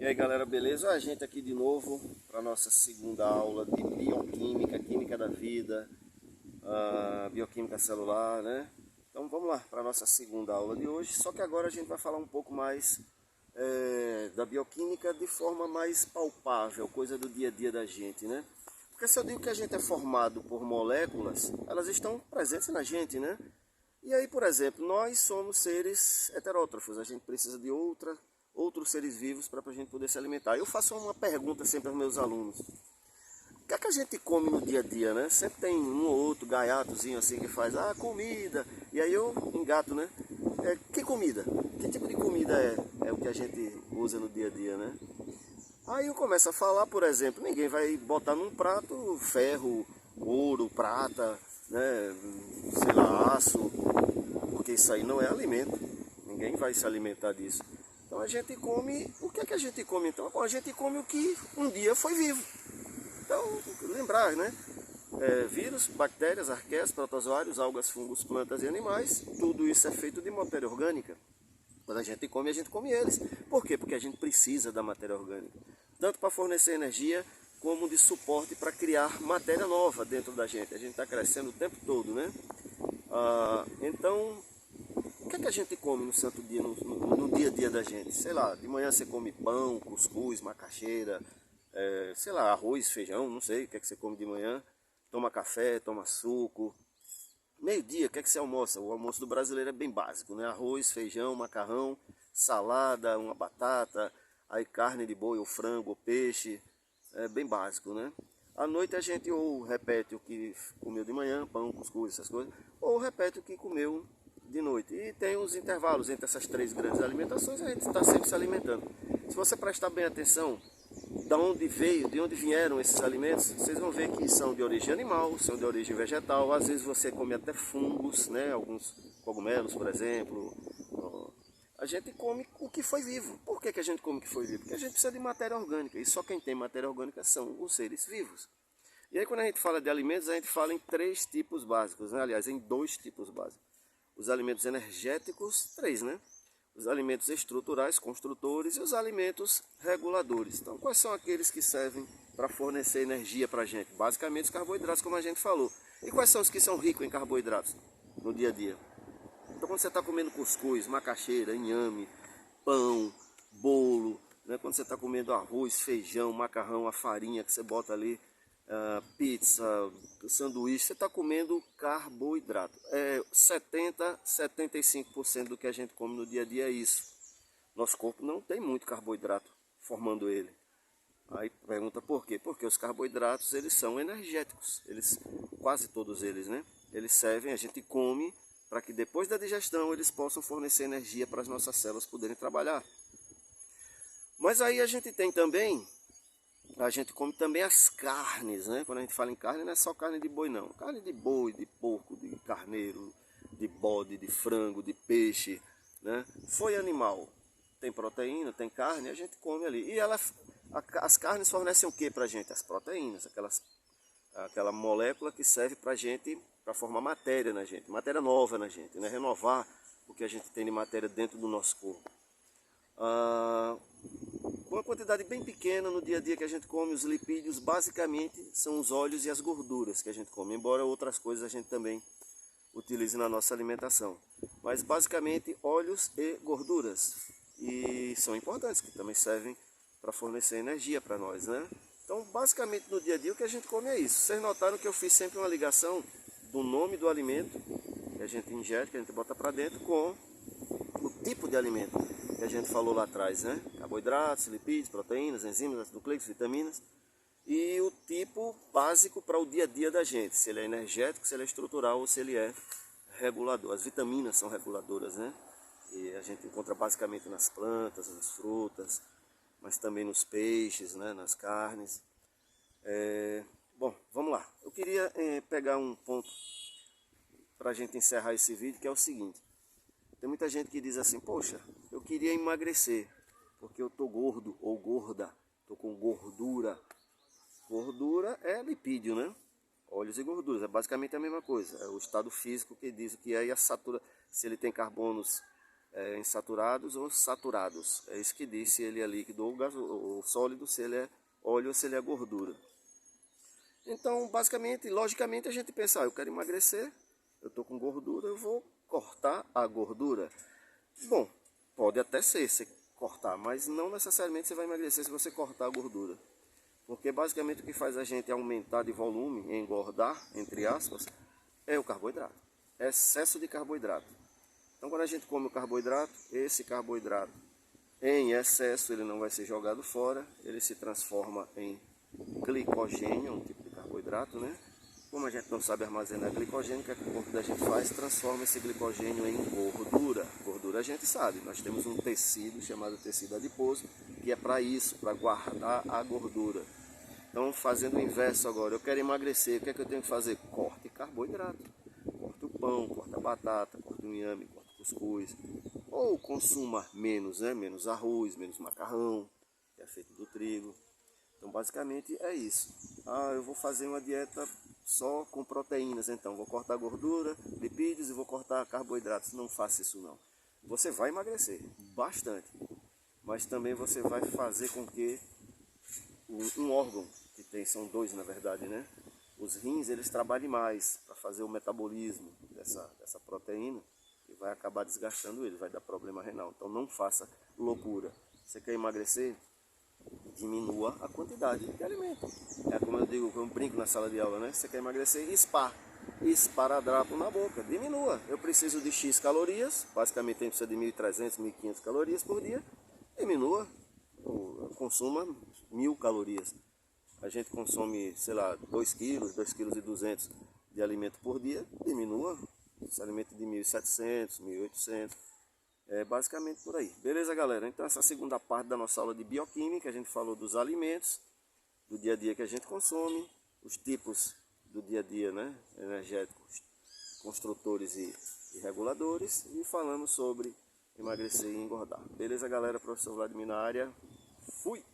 E aí galera, beleza? A gente aqui de novo para nossa segunda aula de bioquímica, química da vida, bioquímica celular, né? Então vamos lá para nossa segunda aula de hoje, só que agora a gente vai falar um pouco mais da bioquímica de forma mais palpável, coisa do dia a dia da gente, né? Porque se eu digo que a gente é formado por moléculas, elas estão presentes na gente, né? E aí, por exemplo, nós somos seres heterótrofos, a gente precisa de outros seres vivos para a gente poder se alimentar. Eu faço uma pergunta sempre aos meus alunos: o que é que a gente come no dia a dia, né? Sempre tem um ou outro gaiatozinho assim que faz, comida. E aí eu engato, né? Que comida? Que tipo de comida é o que a gente usa no dia a dia, né? Aí eu começo a falar, por exemplo, ninguém vai botar num prato ferro, ouro, prata, né? Sei lá, aço, porque isso aí não é alimento. Ninguém vai se alimentar disso. Então a gente come, o que é que a gente come então? Bom, a gente come o que um dia foi vivo. Então, lembrar, né? Vírus, bactérias, arqueias, protozoários, algas, fungos, plantas e animais, tudo isso é feito de matéria orgânica. Quando a gente come eles. Por quê? Porque a gente precisa da matéria orgânica. Tanto para fornecer energia, como de suporte para criar matéria nova dentro da gente. A gente está crescendo o tempo todo, né? Então, o que é que a gente come no santo dia, no dia a dia da gente? Sei lá, de manhã você come pão, cuscuz, macaxeira, sei lá, arroz, feijão, não sei o que é que você come de manhã. Toma café, toma suco. Meio-dia, o que é que você almoça? O almoço do brasileiro é bem básico, né? Arroz, feijão, macarrão, salada, uma batata, aí carne de boi, ou frango, ou peixe. É bem básico, né? À noite a gente ou repete o que comeu de manhã, pão, cuscuz, essas coisas, ou repete o que comeu de noite. E tem os intervalos entre essas três grandes alimentações, a gente está sempre se alimentando. Se você prestar bem atenção, de onde veio, de onde vieram esses alimentos, vocês vão ver que são de origem animal, são de origem vegetal. Às vezes você come até fungos, né? Alguns cogumelos, por exemplo. A gente come o que foi vivo. Por que a gente come o que foi vivo? Porque a gente precisa de matéria orgânica. E só quem tem matéria orgânica são os seres vivos. E aí quando a gente fala de alimentos, a gente fala em três tipos básicos, né? Aliás, em dois tipos básicos. Os alimentos energéticos, três, né? Os alimentos estruturais, construtores, e os alimentos reguladores. Então, quais são aqueles que servem para fornecer energia para a gente? Basicamente, os carboidratos, como a gente falou. E quais são os que são ricos em carboidratos no dia a dia? Então, quando você está comendo cuscuz, macaxeira, inhame, pão, bolo, né? Quando você está comendo arroz, feijão, macarrão, a farinha que você bota ali, pizza, sanduíche, você está comendo carboidrato. 75% do que a gente come no dia a dia é isso. Nosso corpo não tem muito carboidrato formando ele. Aí pergunta por quê? Porque os carboidratos, eles são energéticos, quase todos eles, né? Eles servem, a gente come para que depois da digestão eles possam fornecer energia para as nossas células poderem trabalhar. Mas aí a gente come também as carnes, né? Quando a gente fala em carne, não é só carne de boi, não. Carne de boi, de porco, de carneiro, de bode, de frango, de peixe, né? Foi animal. Tem proteína, tem carne, a gente come ali. E as carnes fornecem o que para a gente? As proteínas, aquela molécula que serve para a gente, para formar matéria na gente, matéria nova na gente, né? Renovar o que a gente tem de matéria dentro do nosso corpo. Uma quantidade bem pequena no dia a dia que a gente come, os lipídios basicamente são os óleos e as gorduras que a gente come, embora outras coisas a gente também utilize na nossa alimentação. Mas basicamente óleos e gorduras, e são importantes, que também servem para fornecer energia para nós, né? Então basicamente no dia a dia o que a gente come é isso. Vocês notaram que eu fiz sempre uma ligação do nome do alimento que a gente ingere, que a gente bota para dentro, com o tipo de alimento que a gente falou lá atrás, né? Carboidratos, lipídios, proteínas, enzimas, ácidos nucleicos, vitaminas. E o tipo básico para o dia a dia da gente, se ele é energético, se ele é estrutural ou se ele é regulador. As vitaminas são reguladoras, né? E a gente encontra basicamente nas plantas, nas frutas, mas também nos peixes, né? Nas carnes. Bom, vamos lá. Eu queria pegar um ponto para a gente encerrar esse vídeo, que é o seguinte. Tem muita gente que diz assim: poxa, eu queria emagrecer, porque eu tô gordo ou gorda, tô com gordura. Gordura é lipídio, né? Óleos e gorduras, é basicamente a mesma coisa. É o estado físico que diz que aí a satura, se ele tem carbonos insaturados ou saturados. É isso que diz se ele é líquido ou sólido, se ele é óleo ou se ele é gordura. Então, basicamente, logicamente, a gente pensa, eu quero emagrecer, eu estou com gordura, eu vou cortar a gordura. Bom, pode até ser, você cortar, mas não necessariamente você vai emagrecer se você cortar a gordura. Porque basicamente o que faz a gente aumentar de volume, engordar, entre aspas, é o carboidrato. É excesso de carboidrato. Então quando a gente come o carboidrato, esse carboidrato em excesso ele não vai ser jogado fora, ele se transforma em glicogênio, um tipo de carboidrato, né? Como a gente não sabe armazenar glicogênio, o que o corpo da gente faz? Transforma esse glicogênio em gordura. Gordura a gente sabe, nós temos um tecido chamado tecido adiposo, que é para isso, para guardar a gordura. Então, fazendo o inverso agora, eu quero emagrecer, o que é que eu tenho que fazer? Corte carboidrato. Corta o pão, corta a batata, corta o inhame, corta o cuscuz. Ou consuma menos, né? Menos arroz, menos macarrão, que é feito do trigo. Então, basicamente é isso. Eu vou fazer uma dieta só com proteínas, então vou cortar gordura, lipídios e vou cortar carboidratos. Não faça isso não. Você vai emagrecer bastante, mas também você vai fazer com que um órgão, que tem, são dois na verdade, né? Os rins, eles trabalhem mais para fazer o metabolismo dessa proteína e vai acabar desgastando ele, vai dar problema renal. Então não faça loucura. Você quer emagrecer? Diminua a quantidade de alimento. É como eu digo, como eu brinco na sala de aula, né? Você quer emagrecer? Esparadrapo na boca. Diminua. Eu preciso de X calorias, basicamente a gente precisa de 1.300, 1.500 calorias por dia. Diminua. Consuma 1.000 calorias. A gente consome, sei lá, 2 quilos, 2,2 kg de alimento por dia. Diminua. Se alimente de 1.700, 1.800. É basicamente por aí. Beleza, galera? Então essa segunda parte da nossa aula de bioquímica, a gente falou dos alimentos, do dia a dia que a gente consome, os tipos do dia a dia, né? Energéticos, construtores e reguladores, e falamos sobre emagrecer e engordar. Beleza, galera? Professor Vladimir na área. Fui!